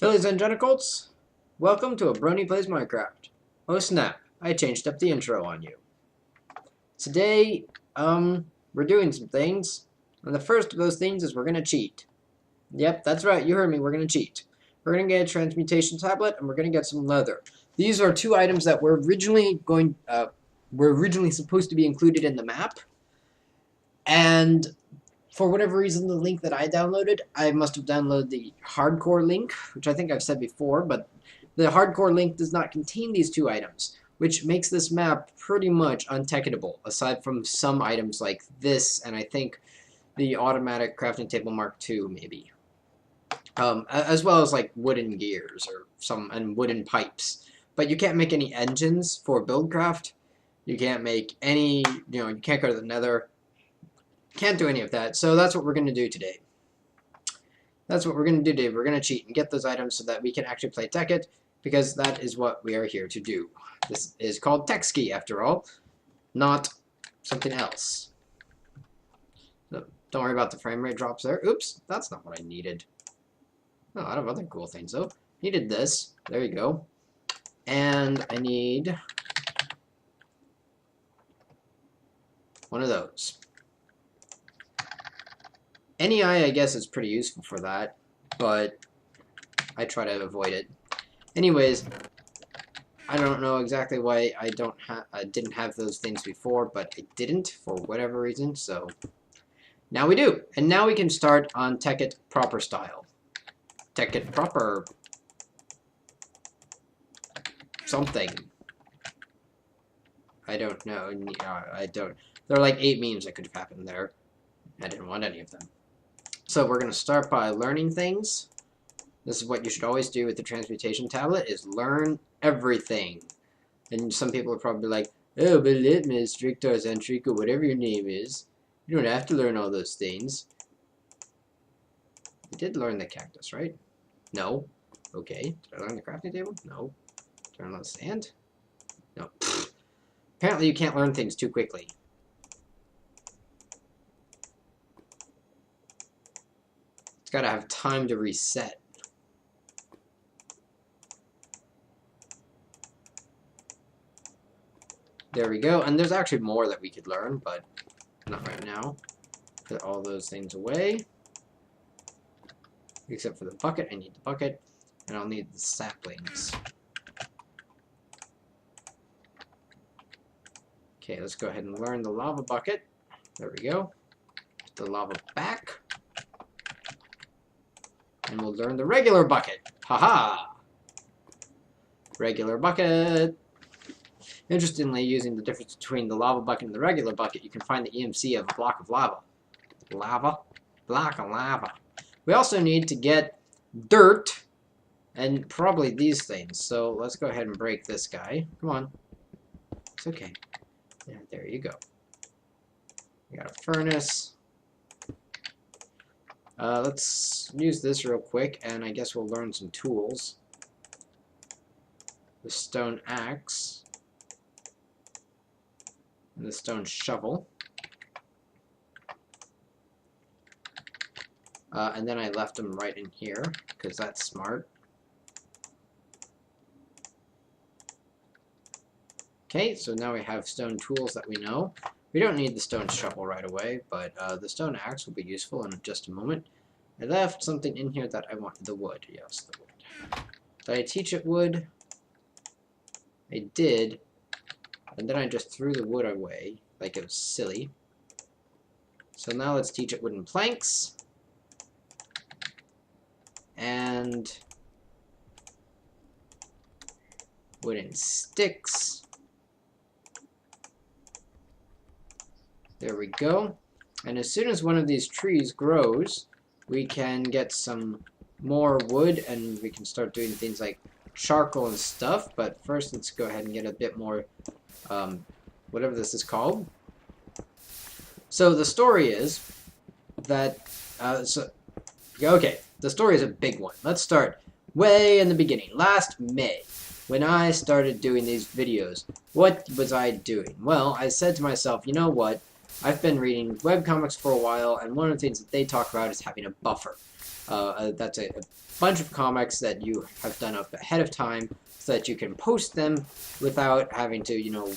Phillies and Genitals, welcome to a Brony Plays Minecraft. Oh snap, I changed up the intro on you. Today, we're doing some things, and the first of those things is we're gonna cheat. Yep, that's right, you heard me, we're gonna cheat. We're gonna get a transmutation tablet, and we're gonna get some leather. These are two items that were originally supposed to be included in the map, and for whatever reason, the link that I downloaded, I must have downloaded the hardcore link, which I think I've said before, but the hardcore link does not contain these two items, which makes this map pretty much unticketable, aside from some items like this, and I think the automatic crafting table Mark II, maybe. As well as like wooden gears and wooden pipes. But you can't make any engines for buildcraft. You can't make any, you can't go to the nether. Can't do any of that, so that's what we're going to do today. That's what we're going to do today. We're going to cheat and get those items so that we can actually play Tekkit, because that is what we are here to do. This is called Texky, after all, not something else. So, don't worry about the frame rate drops there. Oops, that's not what I needed. Oh, I have other cool things, though. Needed this. There you go. And I need one of those. NEI, I guess, is pretty useful for that, but I try to avoid it. Anyways, I don't know exactly why I didn't have those things before, but I didn't for whatever reason, so now we do. And now we can start on Tekkit proper style. Tekkit proper something. I don't know. I don't. There are like 8 memes that could have happened there. I didn't want any of them. So we're going to start by learning things. This is what you should always do with the transmutation tablet, is learn everything. And some people are probably like, oh, but Litmus, Strictar, Zantrico, whatever your name is, you don't have to learn all those things. I did learn the cactus, right? No. Okay. Did I learn the crafting table? No. Did I learn the sand? No. Apparently you can't learn things too quickly. Gotta have time to reset. There we go. And there's actually more that we could learn, but not right now. Put all those things away. Except for the bucket. I need the bucket. And I'll need the saplings. Okay, let's go ahead and learn the lava bucket. There we go. Put the lava back. And we'll learn the regular bucket. Haha! Regular bucket. Interestingly, using the difference between the lava bucket and the regular bucket, you can find the EMC of a block of lava. Lava? Block of lava. We also need to get dirt and probably these things. So let's go ahead and break this guy. Come on. It's okay. Yeah, there you go. We got a furnace. Let's use this real quick, and I guess we'll learn some tools. The stone axe. And the stone shovel. And then I left them right in here, because that's smart. Okay, so now we have stone tools that we know. We don't need the stone shovel right away, but the stone axe will be useful in just a moment. I left something in here that I wanted. The wood. Yes, the wood. Did I teach it wood? I did. And then I just threw the wood away, like it was silly. So now let's teach it wooden planks. And wooden sticks. There we go. And as soon as one of these trees grows, we can get some more wood and we can start doing things like charcoal and stuff. But first, let's go ahead and get a bit more, whatever this is called. So the story is that, okay, the story is a big one. Let's start way in the beginning. Last May, when I started doing these videos, what was I doing? Well, I said to myself, you know what? I've been reading webcomics for a while, and one of the things that they talk about is having a buffer. That's a bunch of comics that you have done up ahead of time so that you can post them without having to,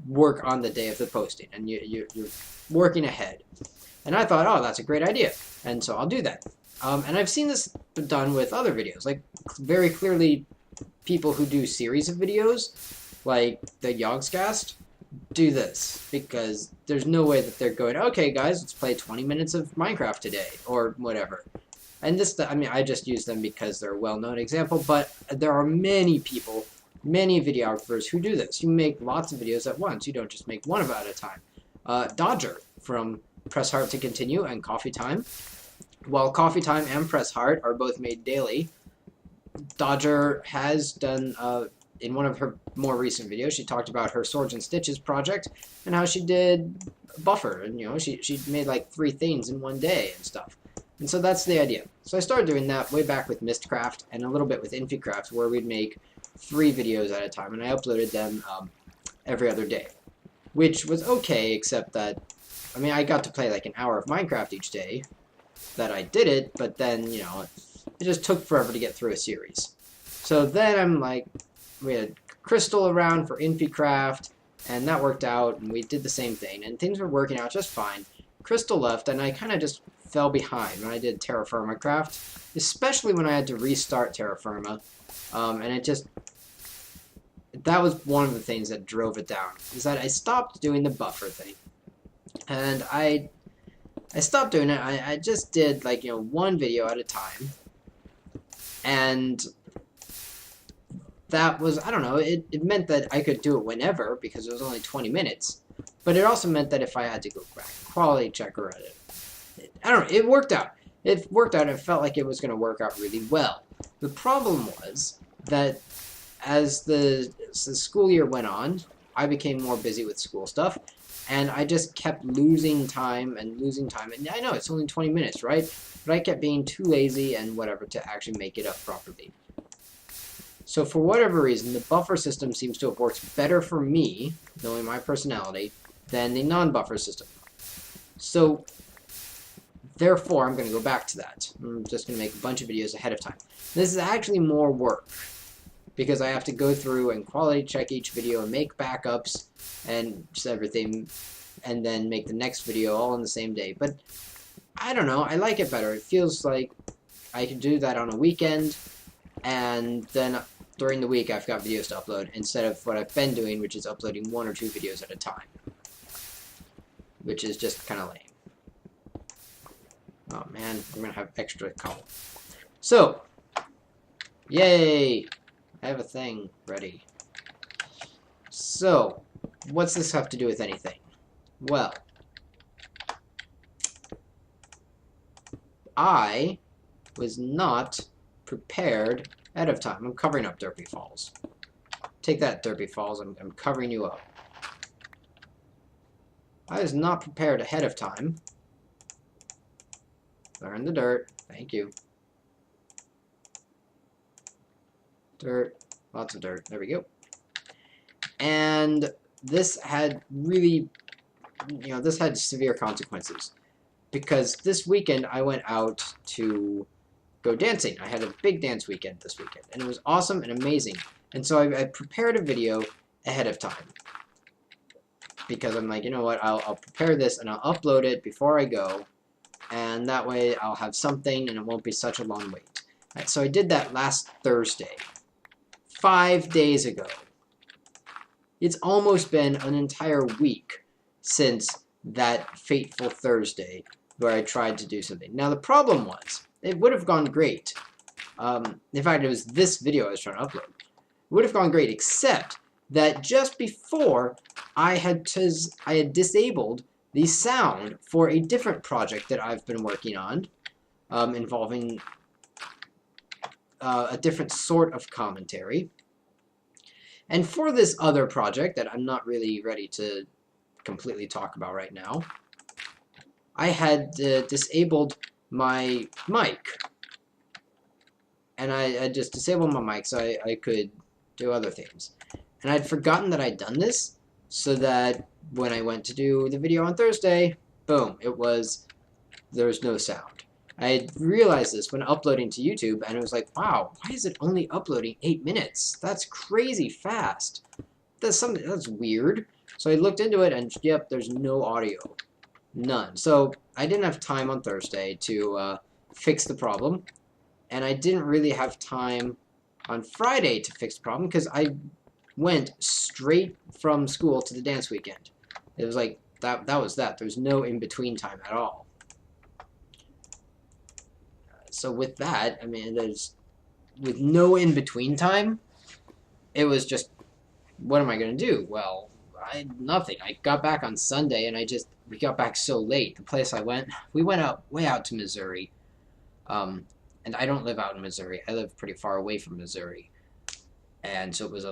work on the day of the posting, and you're working ahead. And I thought, oh, that's a great idea, and so I'll do that. And I've seen this done with other videos, like very clearly people who do series of videos, like the Yogscast, do this, because there's no way that they're going, okay guys, let's play 20 minutes of Minecraft today, or whatever. And this, I mean, I just use them because they're a well-known example, but there are many people, many videographers who do this. You make lots of videos at once. You don't just make one at a time. Dodger from Press Heart to Continue and Coffee Time. While Coffee Time and Press Heart are both made daily, Dodger has done, in one of her more recent videos, she talked about her Swords and Stitches project and how she did buffer, and she made like 3 things in one day and stuff. And so that's the idea. So I started doing that way back with Mistcraft and a little bit with Infycraft, where we'd make 3 videos at a time, and I uploaded them every other day, which was okay, except that, I mean, I got to play like an hour of Minecraft each day that I did it, but then, it just took forever to get through a series. So then I'm like, we had Crystal around for Infycraft, and that worked out, and we did the same thing, and things were working out just fine. Crystal left, and I kind of just fell behind when I did Terra Firma Craft, especially when I had to restart Terra Firma, and it just, that was one of the things that drove it down, is that I stopped doing the buffer thing, and I stopped doing it. I just did, like, 1 video at a time, and that was, I don't know, it meant that I could do it whenever, because it was only 20 minutes, but it also meant that if I had to go back quality check or edit, I don't know, it worked out. It worked out, and it felt like it was going to work out really well. The problem was that as the school year went on, I became more busy with school stuff, and I just kept losing time, and I know it's only 20 minutes, right? But I kept being too lazy and whatever to actually make it up properly. So for whatever reason, the buffer system seems to have worked better for me, knowing my personality, than the non-buffer system. So therefore, I'm going to go back to that. I'm just going to make a bunch of videos ahead of time. This is actually more work, because I have to go through and quality check each video and make backups and just everything, and then make the next video all on the same day. But I don't know, I like it better. It feels like I can do that on a weekend, and then during the week I've got videos to upload, instead of what I've been doing, which is uploading 1 or 2 videos at a time, which is just kind of lame. Oh man, I'm gonna have extra color. So, yay! I have a thing ready. So, what's this have to do with anything? Well, I was not prepared ahead of time. I'm covering up Derpy Falls. Take that, Derpy Falls. I'm covering you up. I was not prepared ahead of time. Learn the dirt. Thank you. Dirt. Lots of dirt. There we go. And this had really, this had severe consequences. Because this weekend I went out to go dancing. I had a big dance weekend this weekend. And it was awesome and amazing. And so I prepared a video ahead of time. Because I'm like, you know what, I'll prepare this and I'll upload it before I go. And that way I'll have something and it won't be such a long wait. Right, so I did that last Thursday. 5 days ago. It's almost been an entire week since that fateful Thursday where I tried to do something. Now the problem was, it would have gone great. In fact, it was this video I was trying to upload. It would have gone great, except that just before I had disabled the sound for a different project that I've been working on, involving a different sort of commentary. And for this other project that I'm not really ready to completely talk about right now, I had disabled my mic. And I just disabled my mic so I could do other things. And I'd forgotten that I'd done this, so that when I went to do the video on Thursday, boom, there was no sound. I realized this when uploading to YouTube, and it was like, wow, why is it only uploading 8 minutes? That's crazy fast. That's weird. So I looked into it, and yep, there's no audio. None. So I didn't have time on Thursday to fix the problem, and I didn't really have time on Friday to fix the problem because I went straight from school to the dance weekend. It was like, that was that. There was no in-between time at all. So with that, I mean, with no in-between time, it was just, what am I going to do? Well, nothing. I got back on Sunday, and we got back so late. The place we went way out to Missouri. And I don't live out in Missouri. I live pretty far away from Missouri. And so it was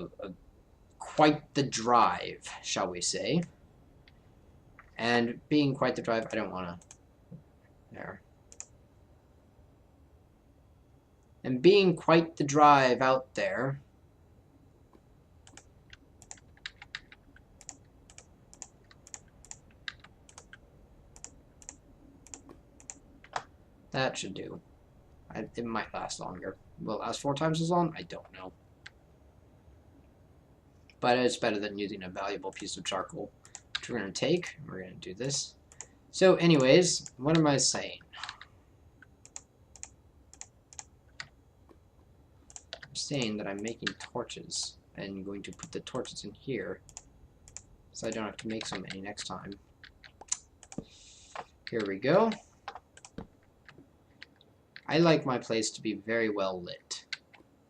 quite the drive, shall we say. And being quite the drive, I don't want to... There. And being quite the drive out there... That should do. It might last longer. Will it last 4 times as long? I don't know. But it's better than using a valuable piece of charcoal. Which we're going to take. We're going to do this. So anyways, what am I saying? I'm saying that I'm making torches. And going to put the torches in here. So I don't have to make so many next time. Here we go. I like my place to be very well lit.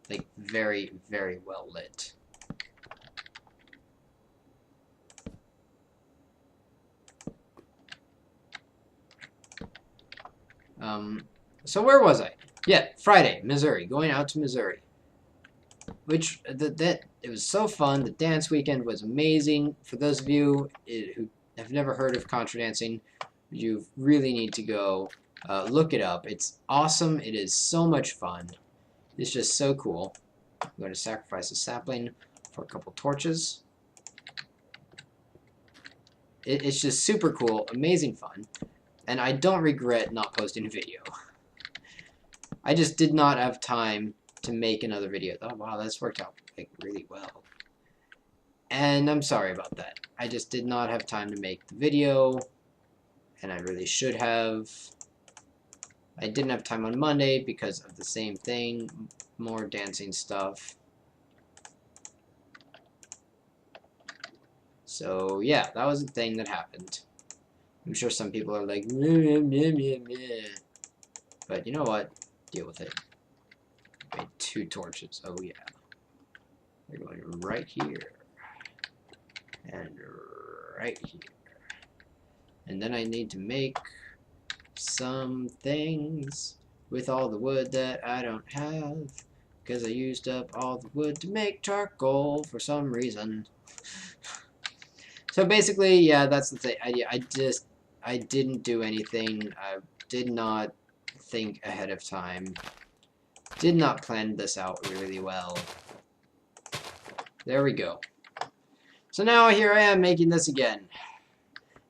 Like, very, very well lit. So where was I? Yeah, Friday, Missouri. Going out to Missouri. Which, it was so fun. The dance weekend was amazing. For those of you who have never heard of contra dancing, you really need to go look it up. It's awesome. It is so much fun. It's just so cool. I'm going to sacrifice a sapling for a couple torches. It's just super cool, amazing fun, and I don't regret not posting a video. I just did not have time to make another video. Oh wow, that's worked out like really well. And I'm sorry about that. I just did not have time to make the video, and I really should have. I didn't have time on Monday because of the same thing, more dancing stuff. So yeah, that was the thing that happened. I'm sure some people are like, meh, meh, meh, meh. But you know what? Deal with it. I made 2 torches. Oh yeah. They're going right here. And right here. And then I need to make some things with all the wood that I don't have, because I used up all the wood to make charcoal for some reason. So basically, yeah, that's the thing. I didn't do anything. I did not think ahead of time. Did not plan this out really well. There we go. So now here I am making this again.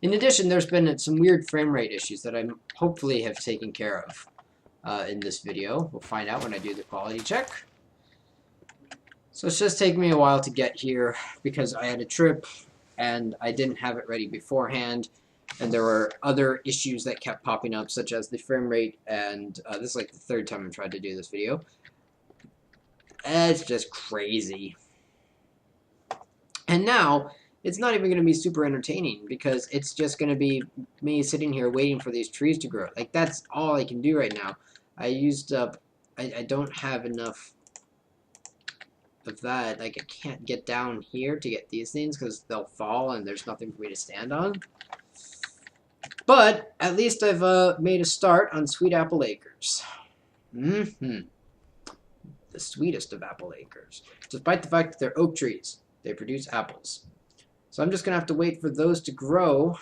In addition, there's been some weird frame rate issues that I hopefully have taken care of in this video. We'll find out when I do the quality check. So it's just taken me a while to get here because I had a trip and I didn't have it ready beforehand. And there were other issues that kept popping up, such as the frame rate, and this is like the 3rd time I've tried to do this video. And it's just crazy. And now, it's not even going to be super entertaining, because it's just going to be me sitting here waiting for these trees to grow. Like, that's all I can do right now. I used up, I don't have enough of that. Like, I can't get down here to get these things, because they'll fall and there's nothing for me to stand on. But at least I've made a start on Sweet Apple Acres. The sweetest of apple acres. Despite the fact that they're oak trees, they produce apples. So I'm just going to have to wait for those to grow,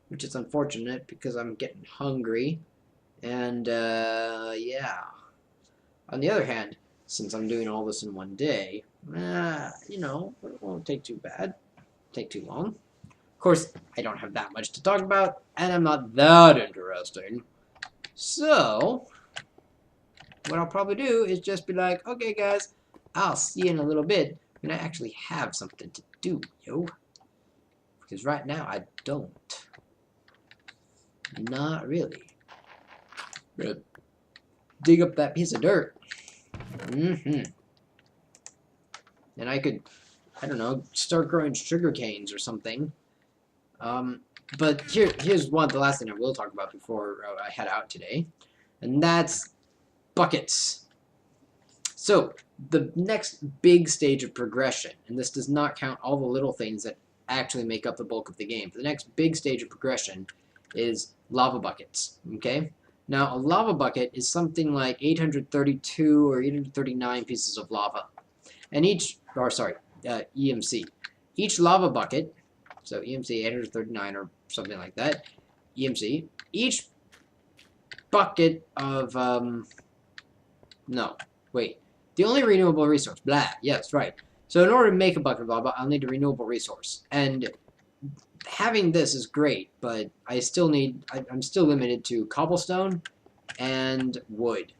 which is unfortunate because I'm getting hungry. And, yeah. On the other hand, since I'm doing all this in one day, you know, it won't take too bad. Take too long. Of course, I don't have that much to talk about, and I'm not that interesting. So, what I'll probably do is just be like, okay, guys, I'll see you in a little bit when I actually have something to do, yo. Because right now, I don't. Not really. I'm gonna dig up that piece of dirt. And I could, I don't know, start growing sugar canes or something. But here's the last thing I will talk about before I head out today. And that's buckets. So, the next big stage of progression, and this does not count all the little things that actually make up the bulk of the game. The next big stage of progression is lava buckets, okay? Now, a lava bucket is something like 832 or 839 pieces of lava. And EMC. Each lava bucket, so EMC 839 or something like that, EMC, each bucket of, the only renewable resource, yes, right. So in order to make a bucket of lava, I'll need a renewable resource. And having this is great, but I'm still limited to cobblestone and wood.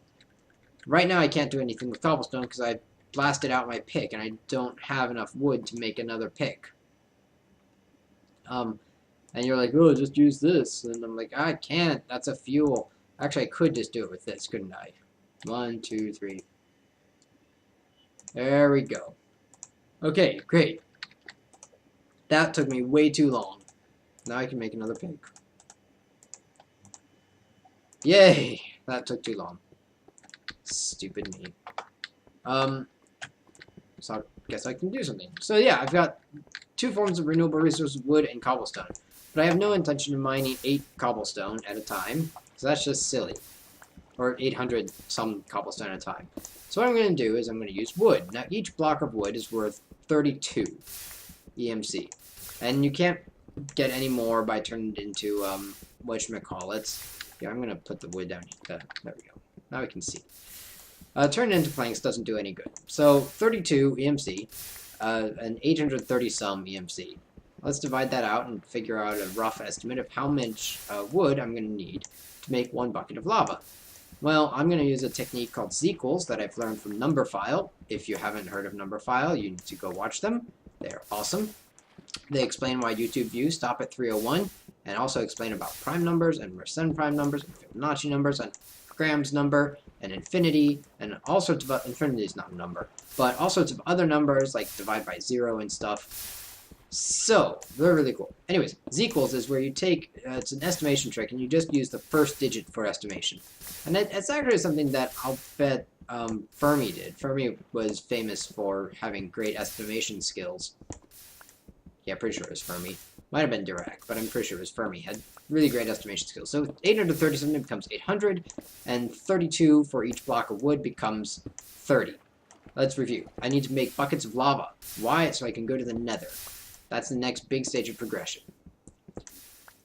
Right now I can't do anything with cobblestone because I blasted out my pick and I don't have enough wood to make another pick. And you're like, oh, just use this. And I'm like, I can't, that's a fuel. Actually, I could just do it with this, couldn't I? 1, 2, 3. There we go. Okay, great. That took me way too long. Now I can make another pick. Yay! That took too long. Stupid me. So I guess I can do something. So yeah, I've got 2 forms of renewable resources, wood and cobblestone. But I have no intention of mining 8 cobblestone at a time, so that's just silly. Or 800 some cobblestone at a time. So what I'm going to do is I'm going to use wood. Now each block of wood is worth 32 EMC. And you can't get any more by turning it into, whatchamacallits. Yeah, I'm going to put the wood down here. There we go. Now we can see. Turning it into planks doesn't do any good. So 32 EMC, and 830 some EMC. Let's divide that out and figure out a rough estimate of how much wood I'm going to need to make 1 bucket of lava. Well, I'm going to use a technique called Zequels that I've learned from Numberphile. If you haven't heard of Numberphile, you need to go watch them. They're awesome. They explain why YouTube views stop at 301, and also explain about prime numbers and Mersenne prime numbers and Fibonacci numbers and Graham's number and infinity and all sorts of infinity is not a number, but all sorts of other numbers like divide by 0 and stuff. So they're really cool. Anyways, Zequels is where you take it's an estimation trick and you just use the first digit for estimation, and it's actually something that I'll bet Fermi did. Fermi was famous for having great estimation skills. Yeah, pretty sure it was Fermi. Might have been Dirac, but I'm pretty sure it was Fermi. Had really great estimation skills. So 830 something becomes 800, and 32 for each block of wood becomes 30. Let's review. I need to make buckets of lava. Why? So I can go to the nether. That's the next big stage of progression.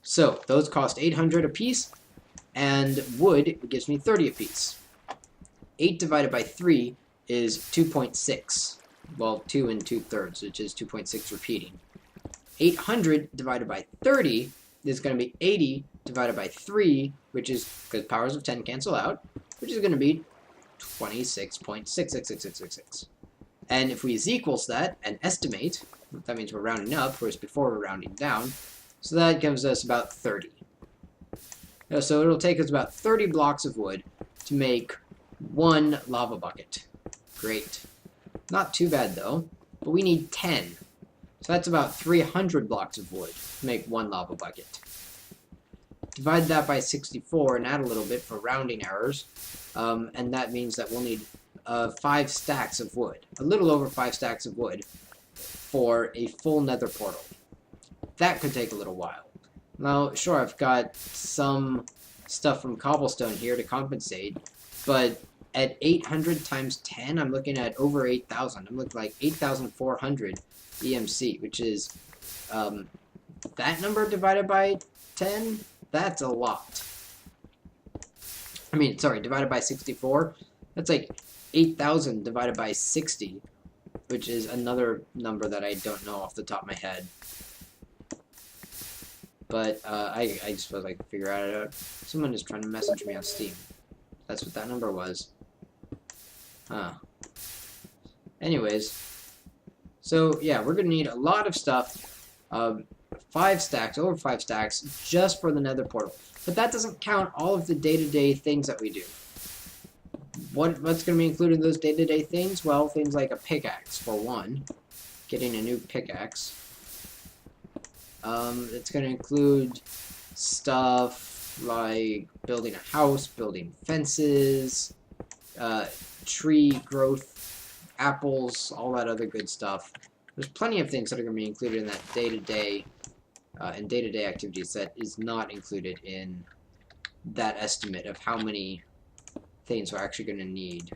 So those cost 800 a piece, and wood gives me 30 a piece. 8 divided by 3 is 2.6. Well, 2 and 2/3, which is 2.6 repeating. 800 divided by 30 is going to be 80 divided by 3, which is, because powers of 10 cancel out, which is going to be 26.66666. And if we equals that and estimate, that means we're rounding up, whereas before we're rounding down, so that gives us about 30. So it'll take us about 30 blocks of wood to make 1 lava bucket. Great. Not too bad though, but we need 10. So that's about 300 blocks of wood to make 1 lava bucket. Divide that by 64 and add a little bit for rounding errors, and that means that we'll need 5 stacks of wood, a little over 5 stacks of wood, for a full nether portal. That could take a little while. Now, sure, I've got some stuff from cobblestone here to compensate, but at 800 times 10, I'm looking at over 8,000. I'm looking like 8,400 EMC, which is that number divided by 10. That's a lot. I mean, sorry, divided by 64. That's like 8,000 divided by 60, which is another number that I don't know off the top of my head. But I suppose I can figure it out. Someone is trying to message me on Steam. That's what that number was. Huh. Anyways, so yeah, we're gonna need a lot of stuff. 5 stacks, over 5 stacks, just for the Nether portal. But that doesn't count all of the day-to-day things that we do. What's going to be included in those day-to-day things? Well, things like a pickaxe, for one. Getting a new pickaxe. It's going to include stuff like building a house, building fences, tree growth, apples, all that other good stuff. There's plenty of things that are going to be included in that day-to-day activities that is not included in that estimate of how many things we're actually going to need.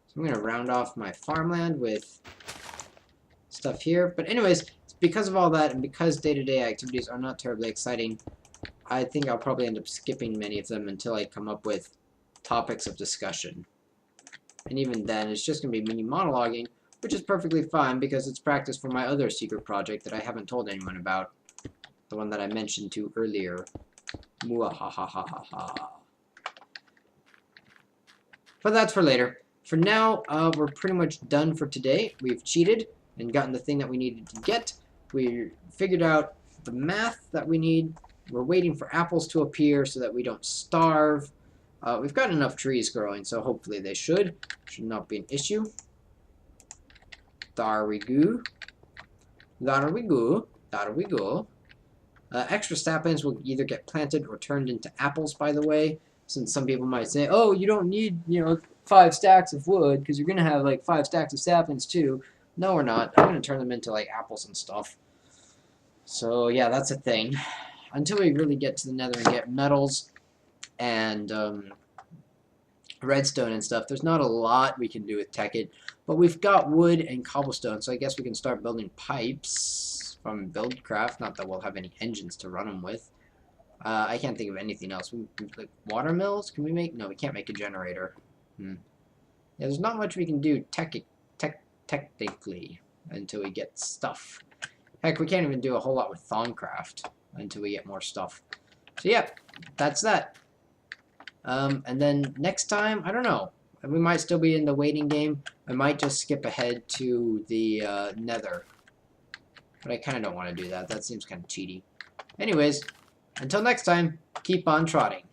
So I'm going to round off my farmland with stuff here. But anyways, because of all that and because day-to-day activities are not terribly exciting, I think I'll probably end up skipping many of them until I come up with topics of discussion. And even then, it's just going to be mini monologuing, which is perfectly fine because it's practice for my other secret project that I haven't told anyone about. The one that I mentioned to earlier. Muahahahaha. But that's for later. For now, we're pretty much done for today. We've cheated and gotten the thing that we needed to get. We figured out the math that we need. We're waiting for apples to appear so that we don't starve. We've got enough trees growing, so hopefully they should. Should not be an issue. There we go. There we go. There we go. Extra saplings will either get planted or turned into apples, by the way, since some people might say, oh, you don't need, 5 stacks of wood, because you're going to have, like, 5 stacks of saplings, too. No, we're not. I'm going to turn them into, like, apples and stuff. So, yeah, that's a thing. Until we really get to the nether and get metals and redstone and stuff, there's not a lot we can do with Tekkit, but we've got wood and cobblestone, so I guess we can start building pipes from Buildcraft. Not that we'll have any engines to run them with. I can't think of anything else. Like water mills? Can we make? No, we can't make a generator. Yeah, there's not much we can do technically until we get stuff. Heck, we can't even do a whole lot with Thaumcraft until we get more stuff. So yeah, that's that. And then next time, I don't know. We might still be in the waiting game. I might just skip ahead to the nether. But I kind of don't want to do that. That seems kind of cheaty. Anyways, until next time, keep on trotting.